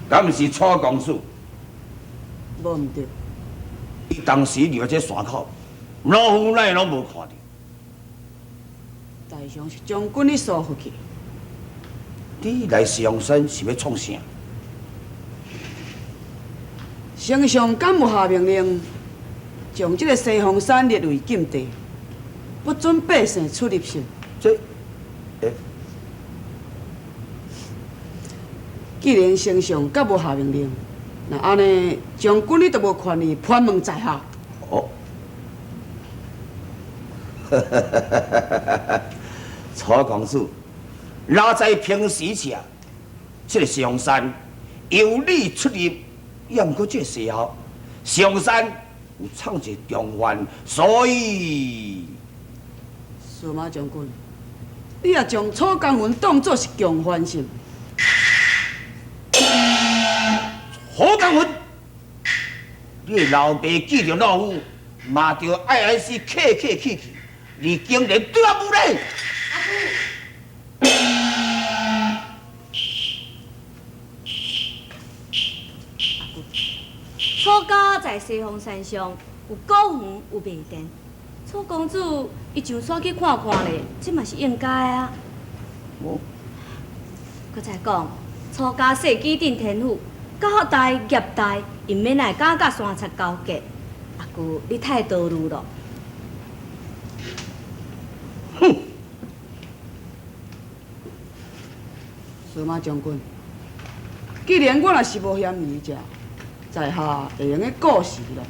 敢毋是蔡公主？无毋对。伊当时入这山口，老夫咱拢无看到。大象是将军你锁回去。你来西洋山是要创啥？丞相敢有下命令，将这个西方山列为禁地，不准百姓出入省。既然丞相甲无下命令，那安尼将军你就无权利攀门在下。哦，蔡公主，哪在平时下，这个上山由你出入，也毋过这时候，上山有藏一重冤，所以司马将军，你也将楚江文当作是强犯是？好江文，你老爸记着老夫，嘛着爱死客客气气，你竟然对我无礼！楚家在西方山上有古园有卖店，楚公主伊上山去看看咧，这嘛是应该啊。搁再讲，楚家世纪定天府。高代业代，因免来甲山贼交结。阿姑，你太多虑了。哼！司马将军，既然我若是无嫌疑者，在下会用个顾事了。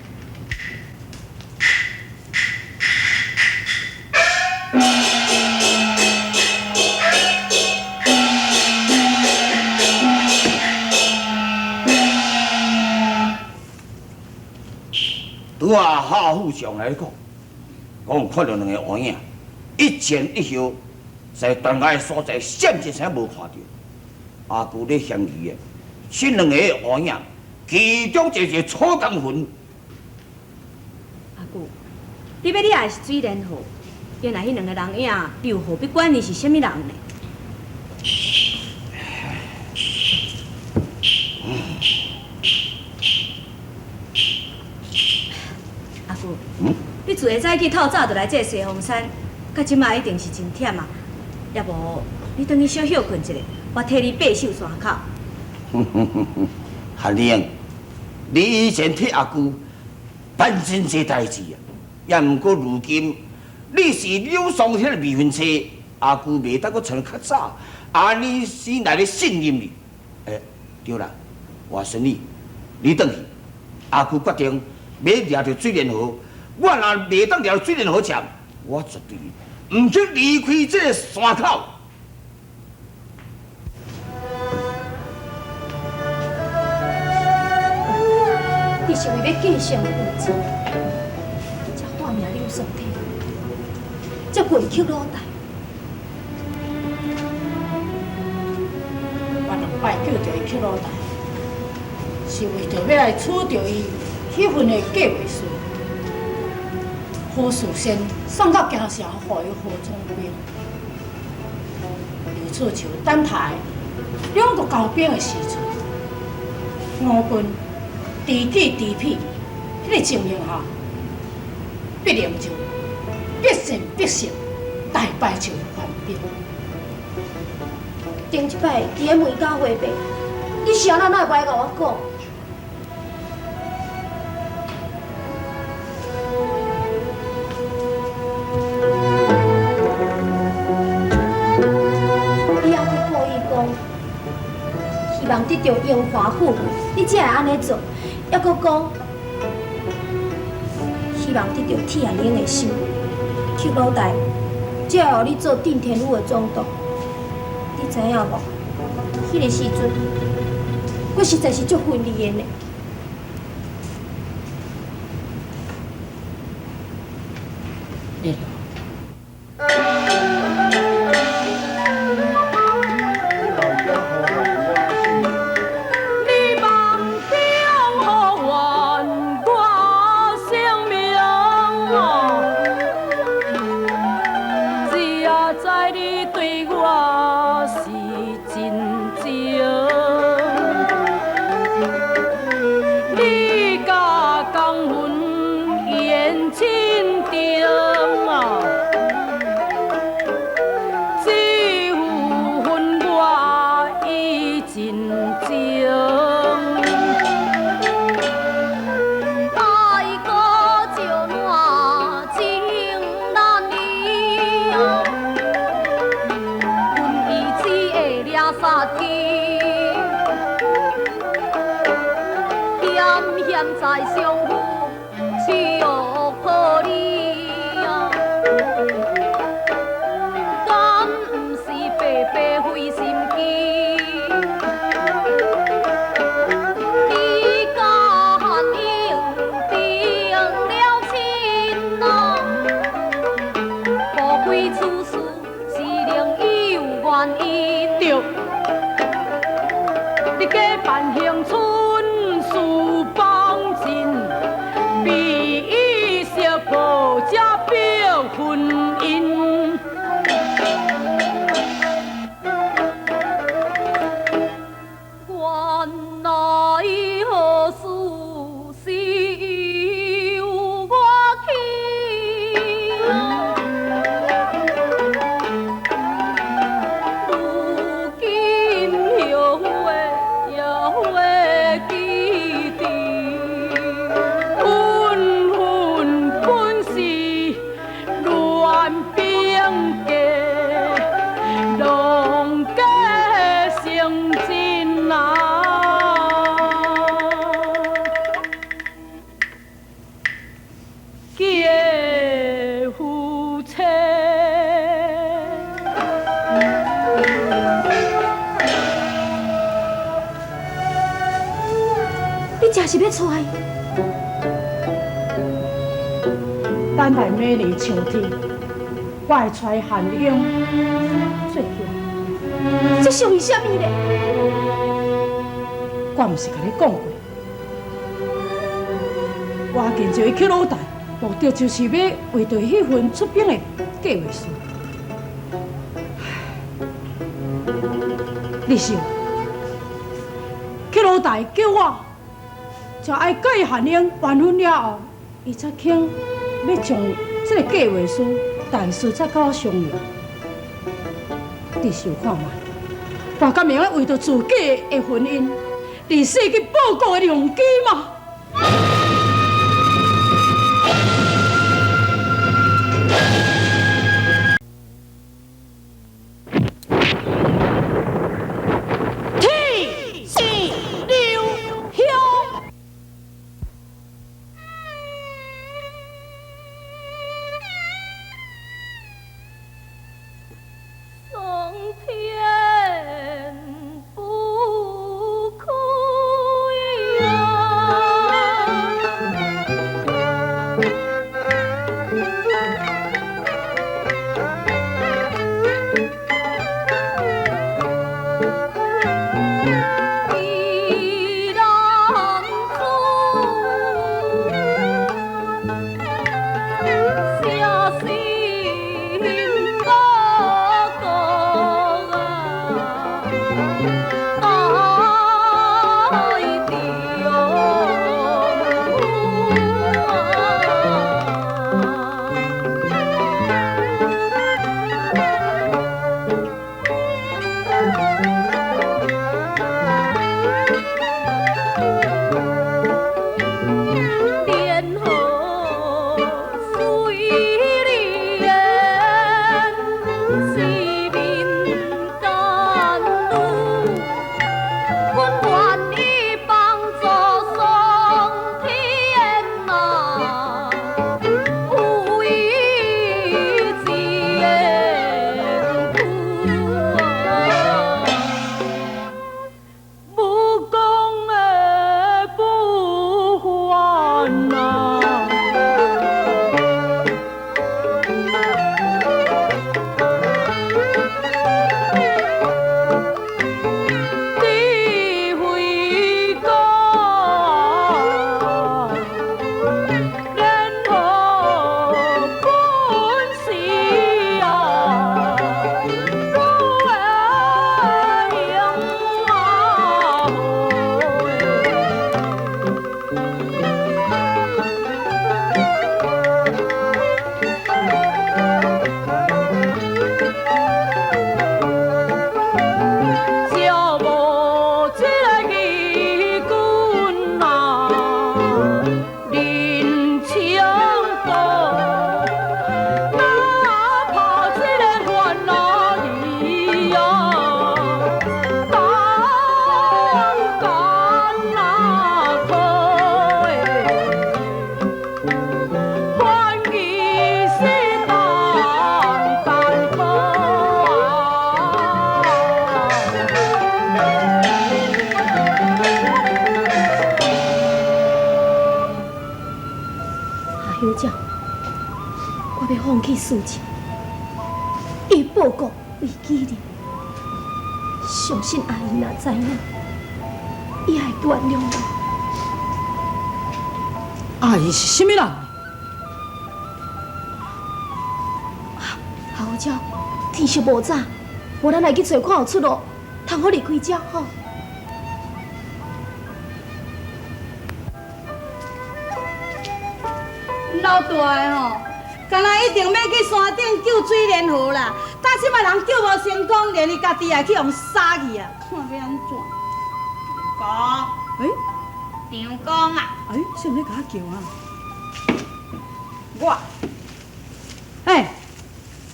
对我夏副将来讲，我有看到两个黑影，一前一后，在断崖所在闪一声无看到。阿舅咧嫌疑的，这两个黑影，其中一个是楚江魂。阿舅，你要你也是水莲河，原来迄两个人影，你又何必管伊是虾米人呢？你自会早起透早就来这西峰山，到即马一定是真忝啊！要无你等去小休困一下，我替你爬守山口。汉玲，你以前替阿舅办真济代志啊，也毋过如今你是柳双迄个未婚妻，阿舅袂当阁找较早，安尼先来咧信任你。对啦，外孙女，你转去。阿舅决定要掠着水莲河，我若袂当掠着水莲河站，我绝对唔去离开这个山口。你是为要继承父亲，才化名刘宋体，才背去老大。我两摆叫着伊去老大，是为着要来取着伊迄份的计划书。好事先送到京城，互伊好装兵。刘厝树等台两个交兵的时阵，吴军知己知彼，迄个情形下，必然就必胜必胜，大败就叛兵。顶一摆伫咧门口回白，你是安怎哪会甲我讲？你还佫故意讲，希望得到荣华富贵，你才会安尼做，还佫讲，希望得到铁灵的心，去老大，才会互你做定天府的总督。你知影无？迄个时阵，我实在是足恨你的呢。对了。在相互笑可怜啊，敢不是白白费心机？你甲汉英定了亲啊，无归此事是另伊有原因。对，你假扮乡村。婚姻，原来何事是由我起，如今后悔也会记得。真是要娶伊？等待每年秋天，我会带汉英做伙。这属于什么呢？我毋是甲你讲过，我见着伊去老大，目的就是要为着迄份出兵的计划书。你想，去老大叫我。就爱甲伊汉英完婚了后，伊才肯要将这个计划书但是才甲我商量。你想看卖，大家明为着自己的婚姻，而失去报国的良机嘛？起事情，以报国为己任。相信阿姨若知影，伊会原谅我。阿姨是什么人？好鸟，天色无早，无咱来去找看有出路，通好离开遮吼。老大个吼，敢若一定要去山顶救水莲河啦！但即摆人救无成功，连伊家己也去用杀去啊！看要安怎？公，长公啊，谁咧甲我叫啊？我，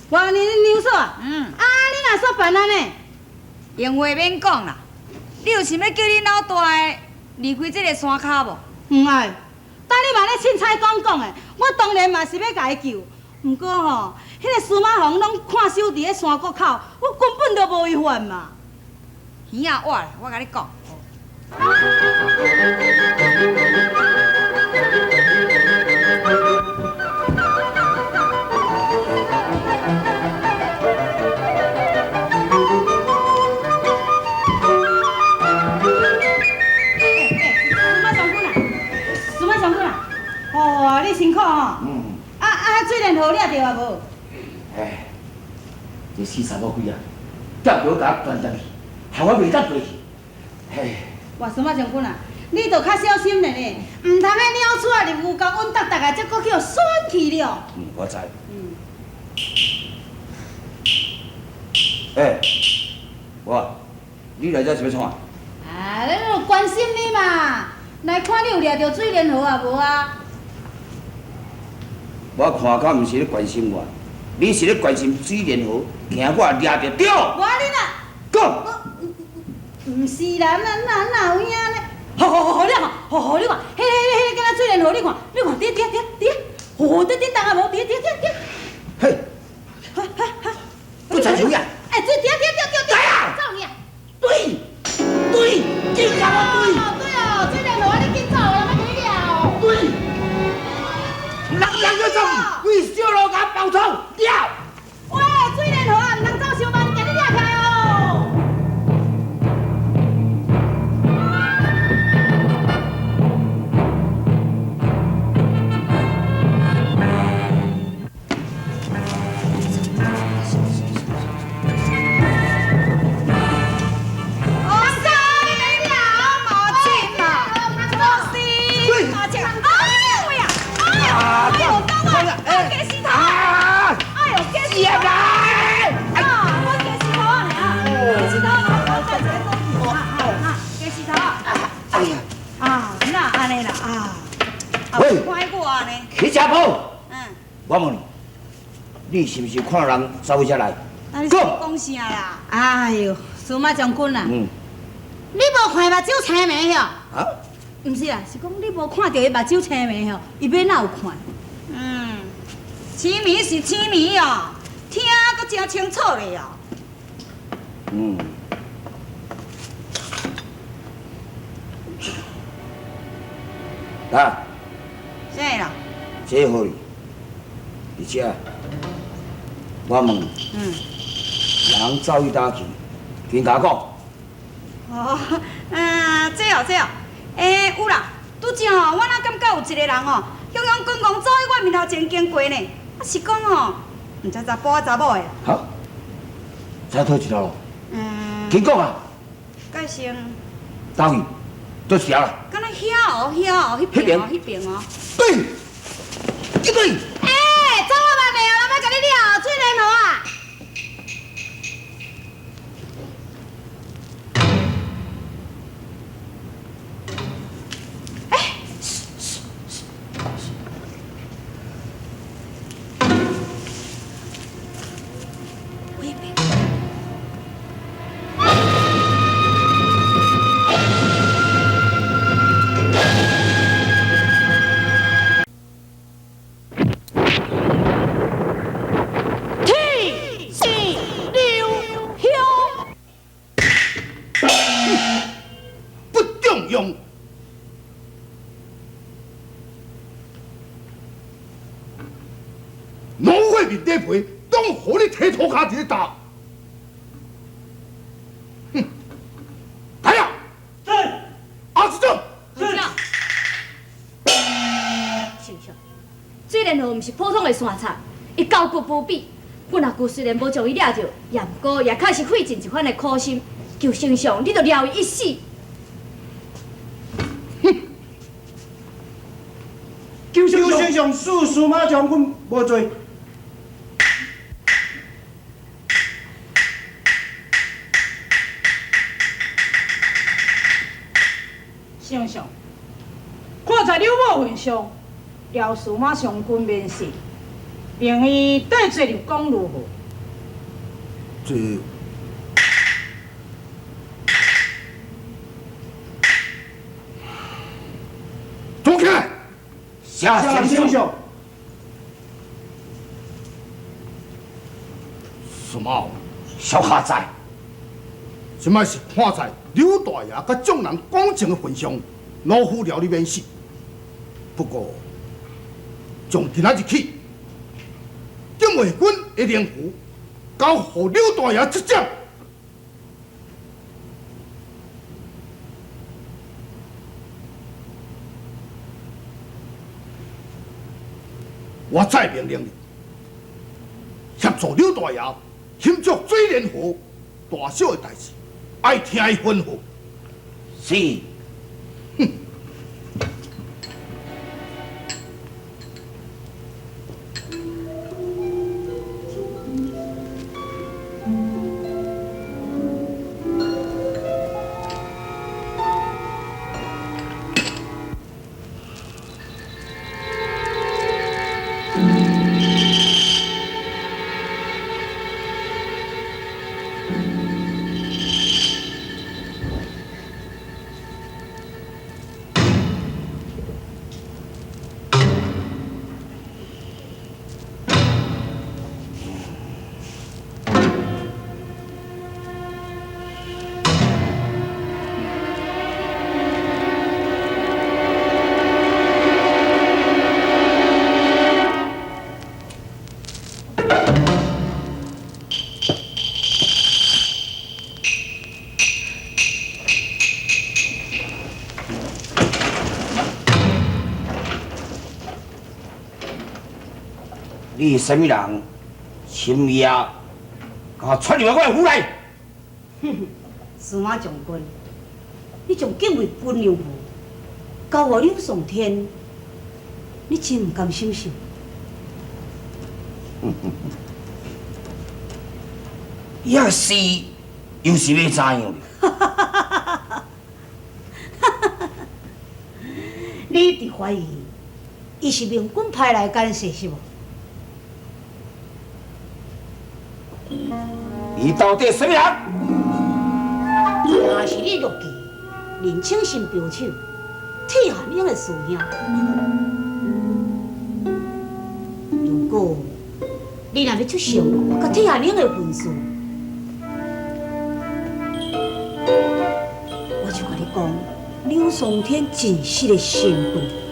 我你牛嫂啊？你若煞办安尼？闲话免讲啦，你有想要叫你老大个离开这个山骹无？唔爱，等你嘛咧凊彩讲的，我当然嘛是要甲伊救。不过吼，迄个司马宏拢看守伫咧山谷口，我根本就无违反嘛。耳仔歪啦，我甲你讲。哦，你辛苦吼。水莲河你也着啊无？这四三五几啊，夹桥甲我断断去，害我袂当过去。哇，司马将军啊，你着较小心咧呢，唔通个鸟鼠啊入牛角稳达达啊，则搁去互选去了。我知。我，你来这是要创？咱就关心你嘛，来看你有掠着水莲河啊无啊？我看敢毋是咧关心我，你是咧关心水莲河，惊我掠着着。我你呐，讲。毋是啦，哪有影呢？好你看，好你看，迄敢若水莲河，你看，哦，顶当啊无，顶。嘿，不成手呀！顶，走你啊！对，紧甲我对哦，水莲河你紧走啦，要去了。对。人个走，为小路甲包抄了。喂，水莲河啊，唔通走伤慢，今日掠开哦。我问你，你是不是看到人走回遮来？讲啥啦？哎呦，司马将军啊，你无看目睭青眉吼？啊？毋是啦，是讲你无看到伊目睭青眉吼，伊要哪有看？青眉是青眉哦，听阁真清楚咧哦。啊？啥啦？这好哩。而且，我问，人走去倒去，紧甲我讲。哦，这哦，有啦，拄则吼，我哪感觉有一个人吼，雄雄滚滚走喺我面头前经过呢，是讲吼，毋知查甫啊查某的。好，再讨一条路。紧讲啊！介先。倒去，倒一条啦。敢若遐，迄边哦。对，一对。走啊慢袂哦，人要甲你掠水莲河啊！面底皮，当互你剃头壳一打。哼！来呀！是。阿子正。是。丞相，水莲河毋是普通的山贼，伊高骨不比。阮阿舅虽然无将伊抓着，也毋过也确实费尽一番的苦心，求丞相你着饶伊一死。求丞相速马将军无罪。丞相，看在刘某份上，廖司马将军免死，并以带罪入宫如何？这走开！下丞相。什么？小下在。即摆是看在刘大爷甲众人讲情的份上，老夫饶你免死。不过，从今仔日起，警卫军的连符交予刘大爷执掌。我再命令你，协助刘大爷协助水莲河大小的代志，爱听伊吩咐。是。哼！你是什么人？深夜，甲我窜入我的府内。哼哼，司马将军，你将警卫军任务交予柳崇天，你真唔甘心受？也是，又是要怎样？你伫怀疑伊是明军派来干涉是无？伊到底什么人？若是你入去，认清新标手，铁汉英的师兄。如果你若要出手，甲铁汉英的分数，我就甲你讲，柳松天真实的身份。